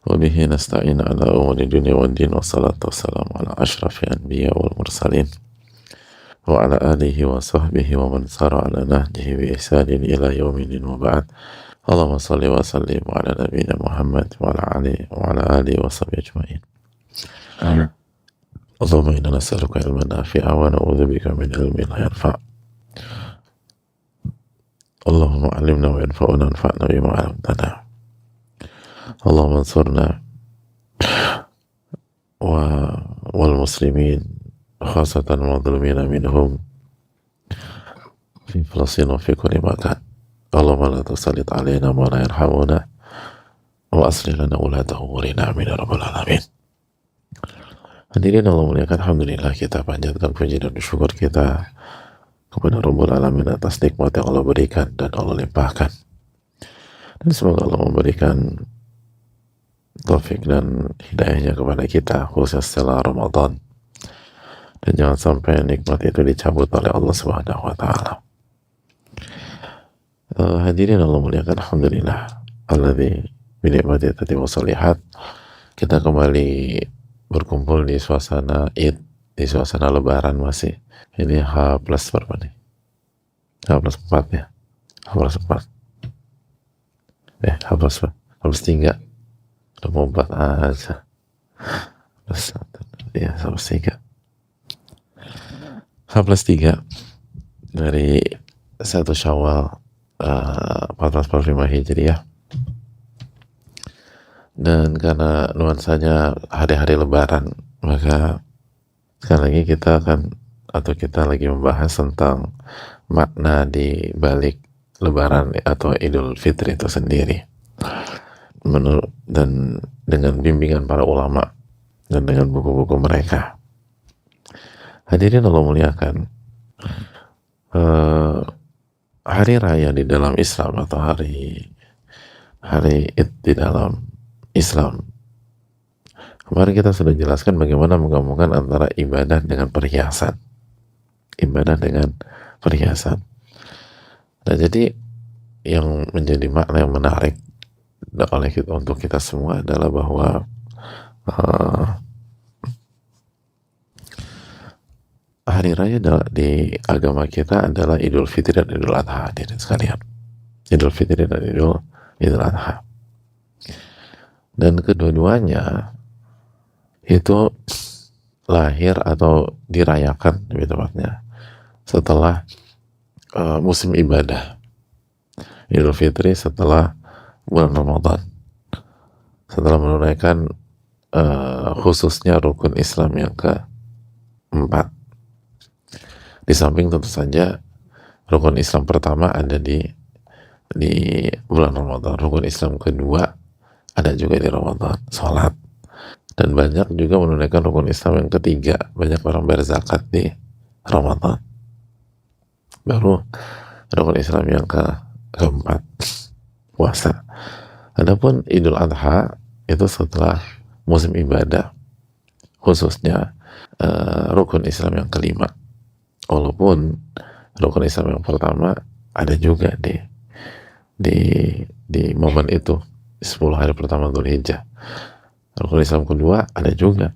وبه نستعين على أمور الدنيا والدين والصلاة والسلام على أشرف الأنبياء والمرسلين وعلى آله وصحبه ومن سار على نهجه بإحسان إلى يوم الدين وبعد. اللهم صل وسلم على نبينا محمد وعلى آله وصحبه أجمعين. اللهم إنا نسألك علما نافعا ونعوذ بك من علم لا ينفع. اللهم علمنا وانفعنا وانفعنا بما علمتنا. اللهم انصرنا والمسلمين خاصة المظلومين منهم في فلسطين وفي كل مكان. اللهم لا تسلط علينا ما لا يرحمنا وأصلح لنا ولاة أمورنا آمين يا rabbal alamin. Hadirin Allah muliakan, alhamdulillah kita panjatkan puji dan syukur kita kepada Rabbul Alamin atas nikmat yang Allah berikan dan Allah limpahkan. Dan semoga Allah memberikan taufik dan hidayahnya kepada kita khususnya setelah Ramadan. Dan jangan sampai nikmat itu dicabut oleh Allah Subhanahu wa taala. Hadirin Allah muliakan, alhamdulillah alladzi bi ni'matihi tatimmu shalihat. Kita kembali berkumpul di suasana Id, di suasana Lebaran masih. Ini H plus berapa nih? H plus 4 ya? H plus 4. H plus 3. Udah mau 4 aja. Plus 1. Ya, H plus 3. H plus 3 dari 1 Syawal 1445 Hijriah. Dan karena nuansanya hari-hari Lebaran, maka sekali lagi kita lagi membahas tentang makna di balik Lebaran atau Idul Fitri itu sendiri, dan dengan bimbingan para ulama dan dengan buku-buku mereka. Hadirin Allah muliakan, hari raya di dalam Islam atau hari Id di dalam Islam, kemarin kita sudah jelaskan bagaimana menggabungkan antara ibadah dengan perhiasan. Nah, jadi yang menjadi makna yang menarik untuk kita semua adalah bahwa hari raya di agama kita adalah Idul Fitri dan Idul Adha, hadirin sekalian. Idul Fitri dan Idul Adha. Dan kedua-duanya itu lahir atau dirayakan lebih tepatnya setelah musim ibadah. Idul Fitri setelah bulan Ramadan, setelah menunaikan khususnya rukun Islam yang keempat. Di samping tentu saja rukun Islam pertama ada di bulan Ramadan, rukun Islam kedua ada juga di Ramadan, sholat. Dan banyak juga menunaikan rukun Islam yang ketiga, banyak orang berzakat di Ramadan. Baru rukun Islam yang keempat, puasa. Adapun Idul Adha itu setelah musim ibadah, khususnya rukun Islam yang kelima. Walaupun rukun Islam yang pertama ada juga di momen itu, 10 hari pertama Dzulhijjah. Rukun Islam kedua ada juga,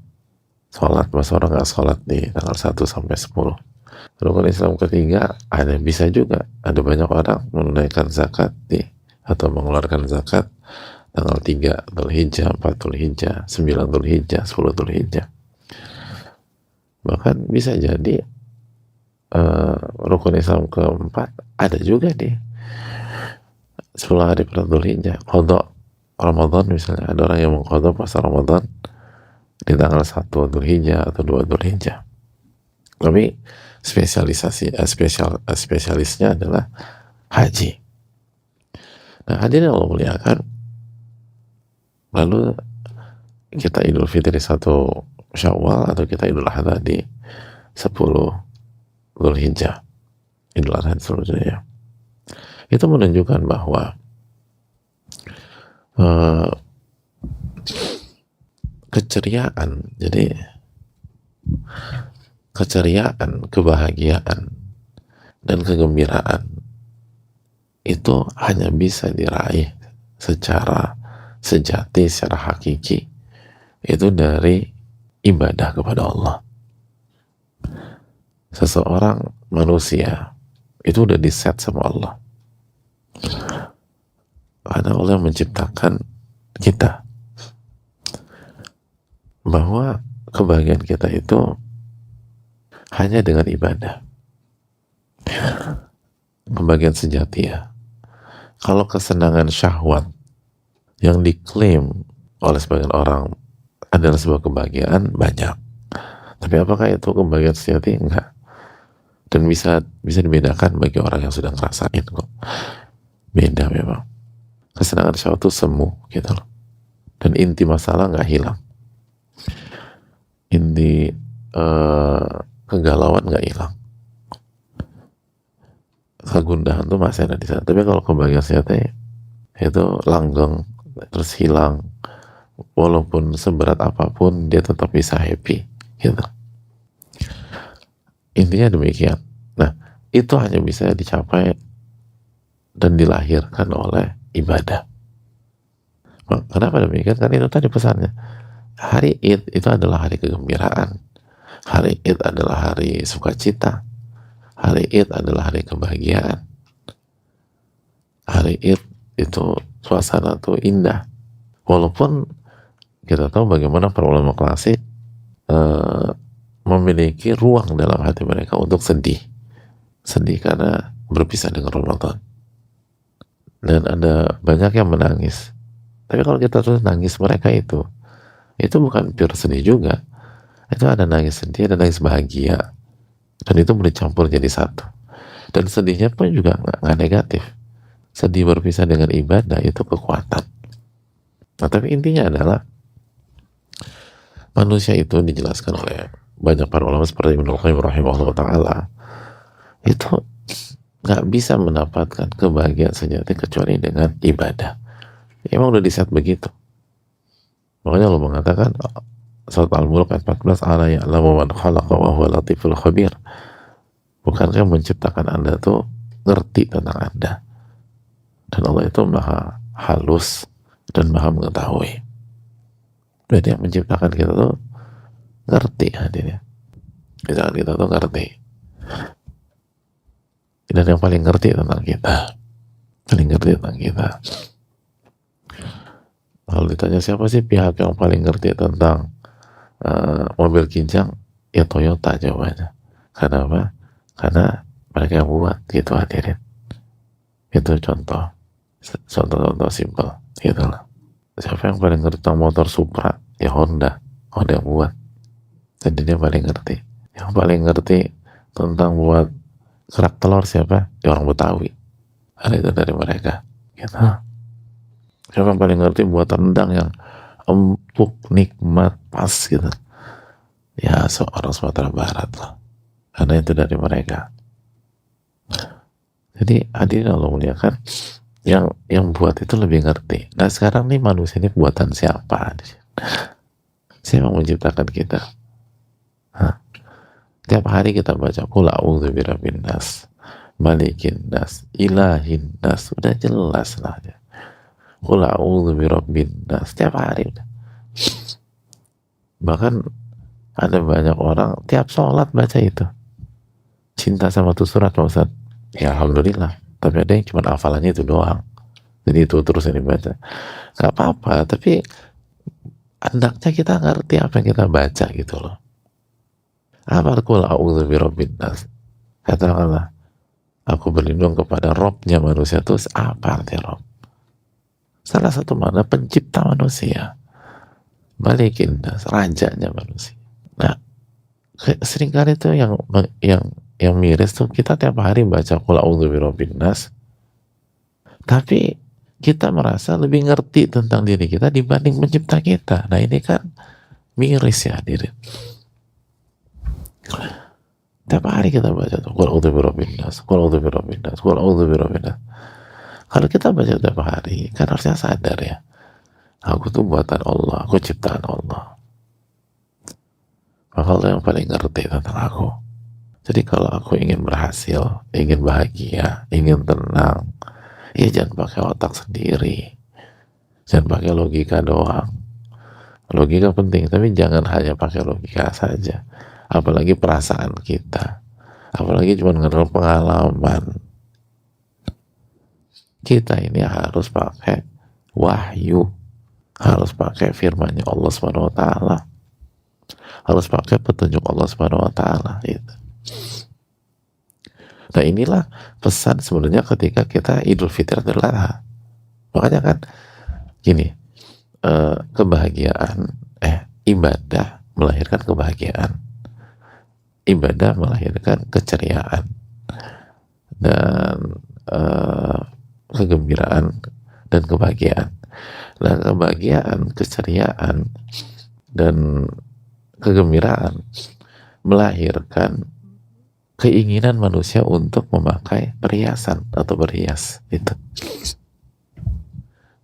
sholat. Masa orang nggak sholat di tanggal 1 sampai 10. Rukun Islam ketiga bisa juga, ada banyak orang menunaikan zakat atau mengeluarkan zakat tanggal 3 Dzulhijjah, 4 Dzulhijjah, 9 Dzulhijjah, 10 Dzulhijjah. Bahkan bisa jadi rukun Islam keempat ada juga di 10 hari per Dzulhijjah. Qadha Ramadan misalnya, ada orang yang mengqadha puasa Ramadan di tanggal 1 Dzulhijjah atau 2 Dzulhijjah. Tapi spesialisnya adalah haji. Nah, hadirin Allah muliakan, lalu kita Idul Fitri 1 Syawal atau kita Idul Adha di 10 Dzulhijjah, Idul Adha 10 Dzulhijjah. Itu menunjukkan bahwa keceriaan, kebahagiaan dan kegembiraan itu hanya bisa diraih secara sejati secara hakiki itu dari ibadah kepada Allah. Seseorang manusia itu udah diset sama Allah, karena Allah yang menciptakan kita, bahwa kebahagiaan kita itu hanya dengan ibadah. Kebahagiaan sejati ya. Kalau kesenangan syahwat yang diklaim oleh sebagian orang adalah sebuah kebahagiaan, banyak. Tapi apakah itu kebahagiaan sejati? Enggak. Dan bisa dibedakan bagi orang yang sudah ngerasain kok. Beda memang. Kesenangan syahwat itu semu gitu loh. Dan inti masalah nggak hilang. Inti kegalauan nggak hilang. Kegundahan tuh masih ada di sana. Tapi kalau kebahagiaan sejati itu langgeng, terus hilang. Walaupun seberat apapun dia tetap bisa happy gitu. Intinya demikian. Nah, itu hanya bisa dicapai dan dilahirkan oleh ibadah. Kenapa demikian? Karena itu tadi pesannya. Hari Id itu adalah hari kegembiraan. Hari Id adalah hari sukacita. Hari Id adalah hari kebahagiaan. Hari Id itu suasana tuh indah. Walaupun kita tahu bagaimana para ulama klasik memiliki ruang dalam hati mereka untuk sedih karena berpisah dengan Ramadan, dan ada banyak yang menangis. Tapi kalau kita terus nangis mereka itu bukan pure sedih juga, itu ada nangis sedih, ada nangis bahagia, dan itu boleh campur jadi satu. Dan sedihnya pun juga nggak negatif. Sedih berpisah dengan ibadah itu kekuatan. Nah, tapi intinya adalah manusia itu dijelaskan oleh banyak para ulama seperti Ibnu Qayyim rahimahullah ta'ala, itu nggak bisa mendapatkan kebahagiaan sejati kecuali dengan ibadah. Emang udah diset begitu. Makanya Allah mengatakan surat Al-Mulk ayat 14, ala ya'lamu man khalaqa wa huwa latiful khabir. Bukankah yang menciptakan Anda tuh ngerti tentang Anda, dan Allah itu maha halus dan maha mengetahui. Berarti yang menciptakan kita tuh ngerti hadirnya. Kita tuh ngerti. Dan yang paling ngerti tentang kita, kalau ditanya siapa sih pihak yang paling ngerti tentang mobil Kijang, ya Toyota jawabannya. Karena apa? Karena mereka yang buat, gitu hadirin. Itu contoh simpel gitu lah. Siapa yang paling ngerti tentang motor Supra? Ya Honda yang buat. Jadi dia paling ngerti. Yang paling ngerti tentang buat kerak telur siapa? Ya orang Betawi. Ada itu dari mereka gitu. Siapa yang paling ngerti buat rendang yang empuk, nikmat, pas gitu? Ya orang Sumatera Barat lah. Karena itu dari mereka. Jadi hadirin Allah muliakan, yang buat itu lebih ngerti. Nah sekarang nih manusia ini buatan siapa? Siapa yang menciptakan kita? Tiap hari kita baca qul a'udzu birabbin nas, malikin nas, ilahin nas, udah jelas lah ya. Qul a'udzu birabbin nas tiap hari udah. Bahkan ada banyak orang tiap sholat baca itu. Cinta sama tuh surat Pak Ustaz. Ya alhamdulillah. Tapi ada yang cuma hafalannya itu doang. Jadi itu terus yang dibaca. Gak apa-apa, tapi hendaknya kita ngerti apa yang kita baca gitu loh. Apa qul a'udzu birabbin nas? Katakanlah, aku berlindung kepada Robnya manusia. Terus apa arti Rob? Salah satu makna pencipta manusia. Malikin nas, rajanya manusia. Nah, seringkali itu yang miris tuh kita tiap hari baca qul a'udzu birabbin nas, tapi kita merasa lebih ngerti tentang diri kita dibanding pencipta kita. Nah ini kan miris ya hadirin. Tiap hari kita baca tuh qul a'udzu birabbin nas, qul a'udzu birabbin nas, qul a'udzu birabbin nas. Kalau kita baca tiap hari, kan harusnya sadar ya, aku tuh buatan Allah, aku ciptaan Allah. Maka Allah yang paling ngerti tentang aku. Jadi kalau aku ingin berhasil, ingin bahagia, ingin tenang, ya jangan pakai otak sendiri. Jangan pakai logika doang. Logika penting, tapi jangan hanya pakai logika saja. Apalagi perasaan kita. Apalagi cuma ngedengar pengalaman. Kita ini harus pakai wahyu. Harus pakai firman-Nya Allah Subhanahu wa taala. Harus pakai petunjuk Allah Subhanahu wa taala gitu. Nah, inilah pesan sebenarnya ketika kita Idul Fitri Idul Adha. Makanya kan gini, kebahagiaan ibadah melahirkan kebahagiaan, ibadah melahirkan keceriaan dan kegembiraan dan kebahagiaan. Nah, kebahagiaan, keceriaan dan kegembiraan melahirkan keinginan manusia untuk memakai perhiasan atau berhias.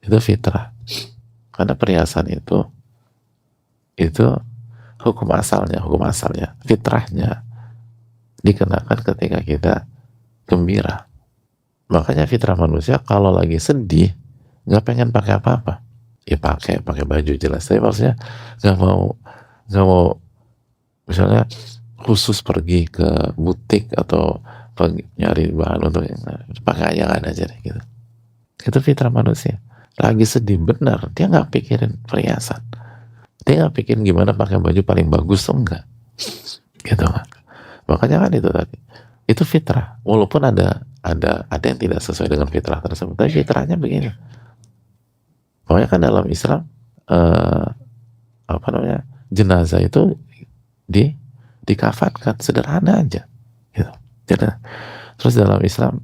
Itu fitrah. Karena perhiasan itu hukum asalnya, fitrahnya dikenakan ketika kita gembira. Makanya fitrah manusia kalau lagi sedih nggak pengen pakai apa-apa, ya pakai baju jelas. Tapi maksudnya nggak mau misalnya khusus pergi ke butik atau nyari bahan untuk pakai aja deh gitu. Itu fitrah manusia. Lagi sedih benar, dia nggak pikirin perhiasan, dia nggak pikirin gimana pakai baju paling bagus tuh enggak, gitu kan. Makanya kan itu tadi, itu fitrah. Walaupun ada yang tidak sesuai dengan fitrah tersebut, tapi fitrahnya begini. Makanya kan dalam Islam jenazah itu dikafankan sederhana aja gitu. Terus dalam Islam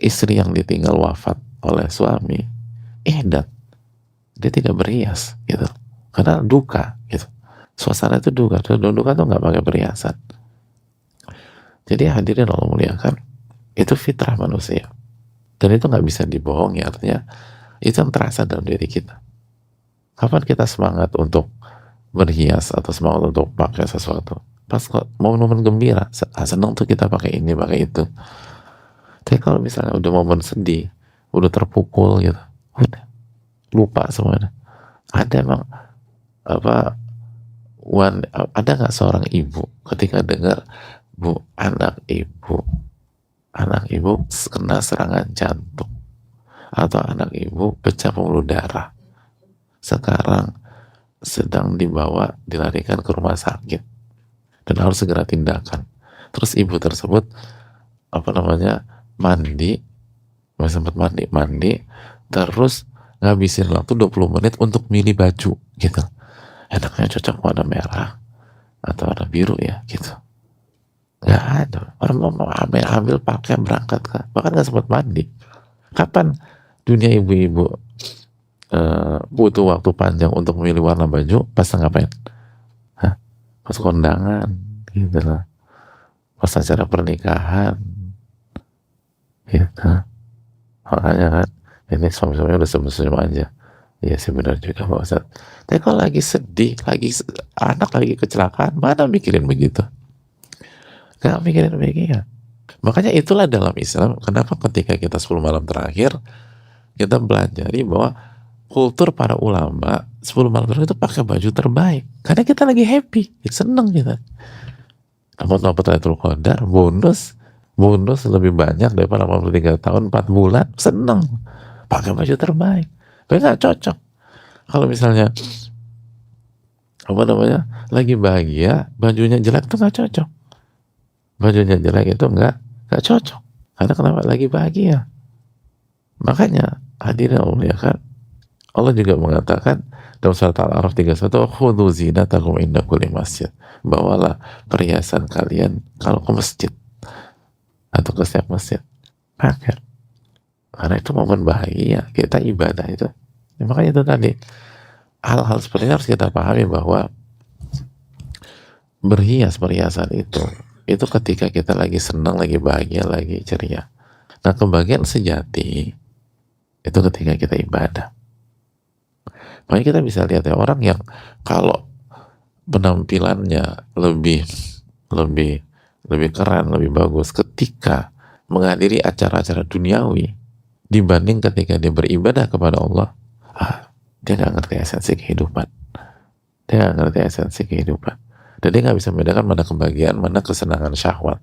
istri yang ditinggal wafat oleh suami ihdat, dia tidak berhias gitu, karena duka gitu, suasana itu duka tuh nggak pakai perhiasan. Jadi hadirin Allah muliakan, itu fitrah manusia dan itu nggak bisa dibohongi. Artinya itu yang terasa dalam diri kita. Kapan kita semangat untuk berhias atau semangat untuk pakai sesuatu? Pas momen-momen gembira, senang tuh kita pakai ini, pakai itu. Tapi kalau misalnya udah momen sedih, udah terpukul gitu, udah lupa semuanya. Ada emang ada nggak seorang ibu ketika dengar anak ibu kena serangan jantung atau anak ibu pecah pembuluh darah, sekarang sedang dilarikan ke rumah sakit dan harus segera tindakan. Terus ibu tersebut mandi terus ngabisin waktu 20 menit untuk milih baju gitu. Enaknya cocok warna merah atau warna biru ya gitu. Nggak ada. Orang mau ambil pakai berangkat kan, bahkan nggak sempat mandi. Kapan dunia ibu-ibu butuh waktu panjang untuk memilih warna baju? Pas ngapain? Pas kondangan gitu lah, pas acara pernikahan gitu. Makanya kan ini suami-suami udah senyum aja. Iya sih benar juga Pak Ustadz. Tapi kalau lagi sedih, anak lagi kecelakaan, mana mikirin begitu? Gak mikirin begitu. Makanya itulah dalam Islam, kenapa ketika kita 10 malam terakhir kita pelajari bahwa kultur para ulama 10 malam terakhir itu pakai baju terbaik, karena kita lagi happy, seneng kita. Dapat Lailatul Qadar, bonus lebih banyak daripada 83 tahun 4 bulan, seneng pakai baju terbaik. Tapi nggak cocok kalau misalnya lagi bahagia bajunya jelek, itu nggak cocok. Bajunya jelek itu nggak cocok, karena kenapa? Lagi bahagia. Makanya hadirin Allah ya kan, Allah juga mengatakan dalam surat Al-A'raf 31, khudhu zinatakum inda kulli masjid, bawalah perhiasan kalian kalau ke masjid atau ke setiap masjid, pakai, karena itu momen bahagia kita ibadah itu. Ya, makanya itu tadi hal-hal seperti ini harus kita pahami, bahwa perhiasan itu ketika kita lagi senang, lagi bahagia, lagi ceria. Nah, kebahagiaan sejati itu ketika kita ibadah. Makanya kita bisa lihat ya, orang yang kalau penampilannya lebih keren, lebih bagus ketika menghadiri acara-acara duniawi dibanding ketika dia beribadah kepada Allah, Dia nggak ngerti esensi kehidupan. Dia nggak ngerti esensi kehidupan. Dan dia nggak bisa membedakan mana kebahagiaan, mana kesenangan syahwat.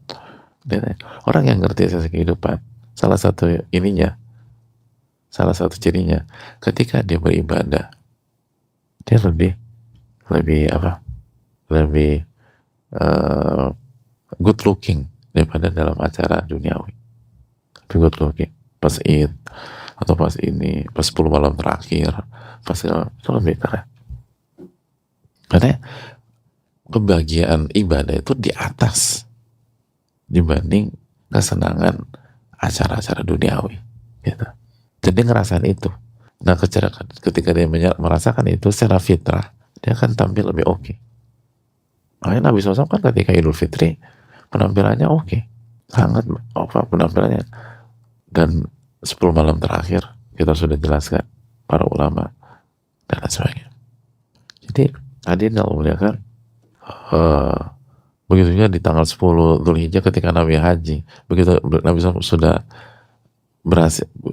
Orang yang ngerti esensi kehidupan, salah satu ininya, salah satu cirinya, ketika dia beribadah, dia lebih apa? Lebih good looking daripada dalam acara duniawi. Lebih good looking. Pas Id, atau pas ini, pas 10 malam terakhir, pas itu lebih keren. Karena kebahagiaan ibadah itu di atas dibanding kesenangan acara-acara duniawi gitu. Jadi ngerasain itu. Nah ketika dia merasakan itu secara fitrah, dia akan tampil lebih oke. Makanya Nabi SAW kan ketika Idul Fitri penampilannya oke, sangat penampilannya. Dan 10 malam terakhir kita sudah jelaskan para ulama dan lain sebagainya. Jadi hadirin yang muliakan, begitu juga di tanggal 10 Dzulhijjah ketika Nabi haji, begitu Nabi SAW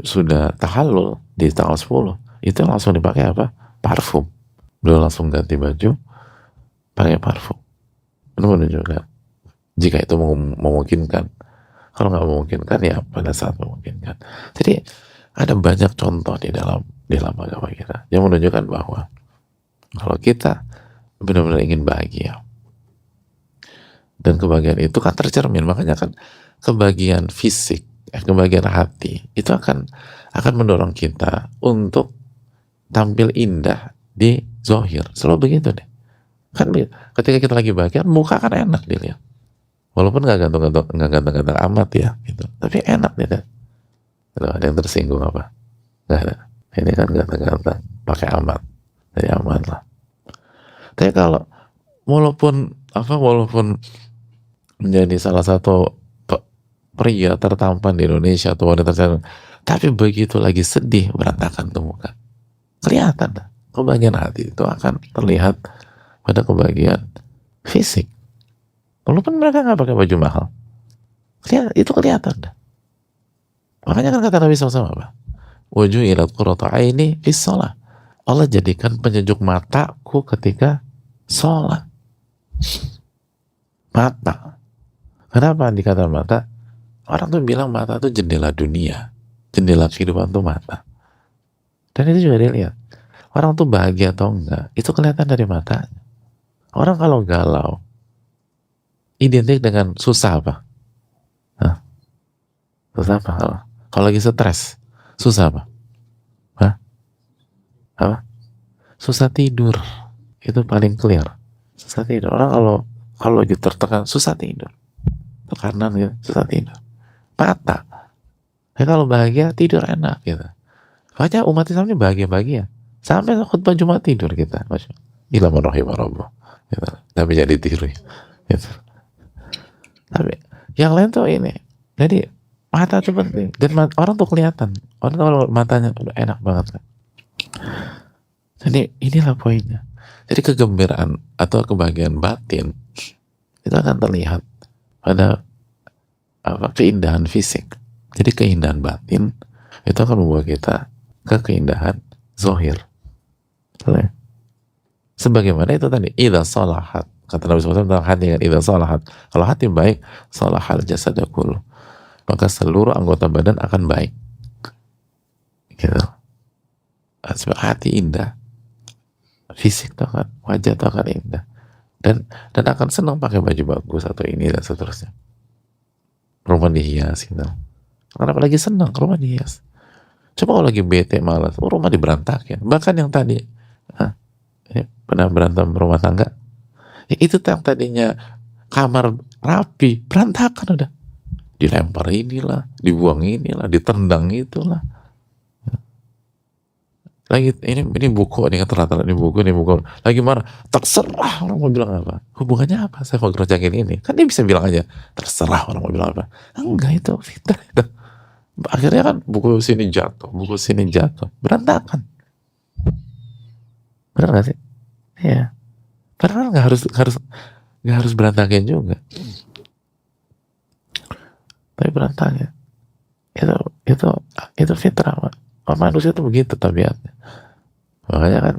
sudah tahallul di tanggal 10, itu langsung dipakai apa? Parfum. Beliau langsung ganti baju pakai parfum. Itu menunjukkan jika itu memungkinkan. Kalau nggak memungkinkan ya pada saat memungkinkan. Jadi ada banyak contoh di dalam agama kita yang menunjukkan bahwa kalau kita benar-benar ingin bahagia, dan kebahagiaan itu kan tercermin, makanya kan kebahagiaan fisik, kebahagiaan hati itu akan mendorong kita untuk tampil indah di zahir. Selalu begitu deh. Kan ketika kita lagi bahagia, muka kan enak dilihat. Walaupun nggak ganteng-ganteng amat ya, gitu. Tapi enak deh. Ada yang tersinggung apa? Nggak ada. Ini kan ganteng-ganteng, pakai amat, jadi aman lah. Tapi kalau walaupun menjadi salah satu pria tertampan di Indonesia atau wanita tertampan, tapi begitu lagi sedih, berantakan tuh muka. Kelihatan dah. Kebahagiaan hati itu akan terlihat pada kebahagiaan fisik. Walaupun mereka nggak pakai baju mahal, itu kelihatan dah. Makanya kan kata Nabi SAW apa? Wujuhilat qurratu aini fis shalah. Allah jadikan penyejuk mataku ketika sholat. Mata. Kenapa dikata mata? Orang tuh bilang mata tuh jendela dunia, jendela kehidupan tuh mata. Dan itu juga dilihat. Orang tuh bahagia atau enggak, itu kelihatan dari matanya. Orang kalau galau, identik dengan susah apa? Hah? Susah apa? Kalau lagi stres, susah apa? Hah? Apa? Susah tidur. Itu paling clear. Susah tidur. Orang kalau lagi tertekan, susah tidur. Tekanan gitu, susah tidur. Mata. Kalau bahagia, tidur enak gitu. Makanya umat Islam ini bahagia-bahagia. Sampai khutbah Jumat tidur kita. Masya Allah. Ila man rahimah Rabbah. Gitu. Tapi jadi tiru. Gitu. Tapi yang lain tuh ini. Jadi mata tuh penting. Dan orang tuh kelihatan. Orang tuh kalau matanya udah enak banget kan. Jadi inilah poinnya. Jadi kegembiraan atau kebahagiaan batin itu akan terlihat pada keindahan fisik. Jadi keindahan batin itu akan membawa kita ke keindahan zahir. Sebagaimana itu tadi, idza salahat, kata Nabi SAW tentang hati kan, idza salahat, kalau hati baik, salahal jasad kullu, maka seluruh anggota badan akan baik. Gitu. Sebab hati indah, fisik tuh kan, wajah tuh akan indah, dan akan senang pakai baju bagus atau ini dan seterusnya. Rumah dihias gitu. Kenapa lagi senang rumah dihias? Coba kalau lagi bete malas, rumah diberantakin. Bahkan yang tadi pernah berantem rumah tangga, itu yang tadinya kamar rapi, berantakan udah. Dilempar inilah, dibuang inilah, ditendang itulah. Lagi ini buku, ini kata ini buku, lagi marah, terserah orang mau bilang apa. Hubungannya apa? Saya mau kerjain ini. Kan dia bisa bilang aja, terserah orang mau bilang apa. Enggak, itu fitnah itu. Akhirnya kan buku sini jatuh, berantakan. Benar gak sih? Iya. Padahal nggak harus berantakan juga. Tapi berantakan. Itu fitrah. Manusia itu begitu tabiatnya. Makanya kan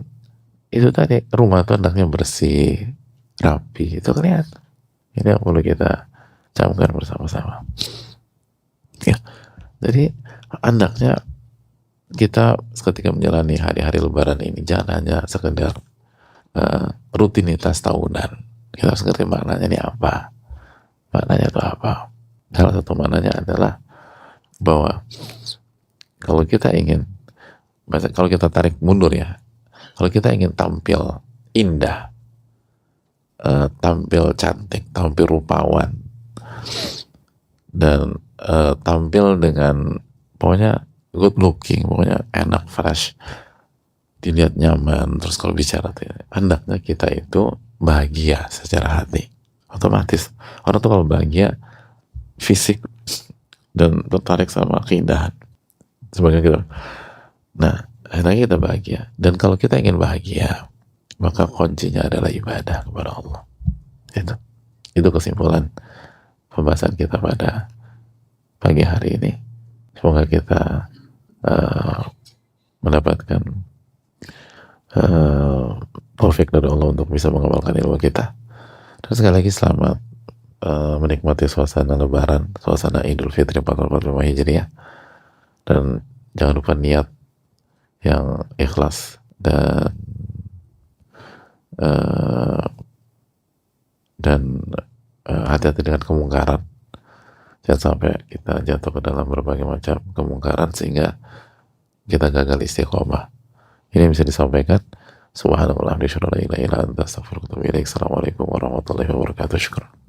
itu tadi, rumah tuh hendaknya bersih, rapi, itu kelihatan. Ini yang perlu kita camkan bersama-sama. Ya, jadi hendaknya kita ketika menjalani hari-hari Lebaran ini jangan hanya sekedar rutinitas tahunan. Kita harus ngerti maknanya ini apa. Maknanya itu apa? Salah satu maknanya adalah bahwa kalau kita ingin, kalau kita tarik mundur ya, kalau kita ingin tampil indah, tampil cantik, tampil rupawan, dan tampil dengan pokoknya good looking, pokoknya enak, fresh, dilihat nyaman, terus kalau bicara hendaknya kita itu bahagia secara hati. Otomatis orang tuh kalau bahagia fisik dan tertarik sama keindahan sebagai kita. Nah, hendaknya kita bahagia, dan kalau kita ingin bahagia maka kuncinya adalah ibadah kepada Allah. Itu kesimpulan pembahasan kita pada pagi hari ini. Semoga kita mendapatkan taufik dari Allah untuk bisa mengamalkan ilmu kita. Dan sekali lagi selamat menikmati suasana Lebaran, suasana Idul Fitri 1445 Hijriah. Dan jangan lupa niat yang ikhlas dan hati-hati dengan kemungkaran. Jangan sampai kita jatuh ke dalam berbagai macam kemungkaran sehingga kita gagal istiqomah. Ini bisa disampaikan. Subhanallah, Assalamualaikum warahmatullahi wabarakatuh. Syukran.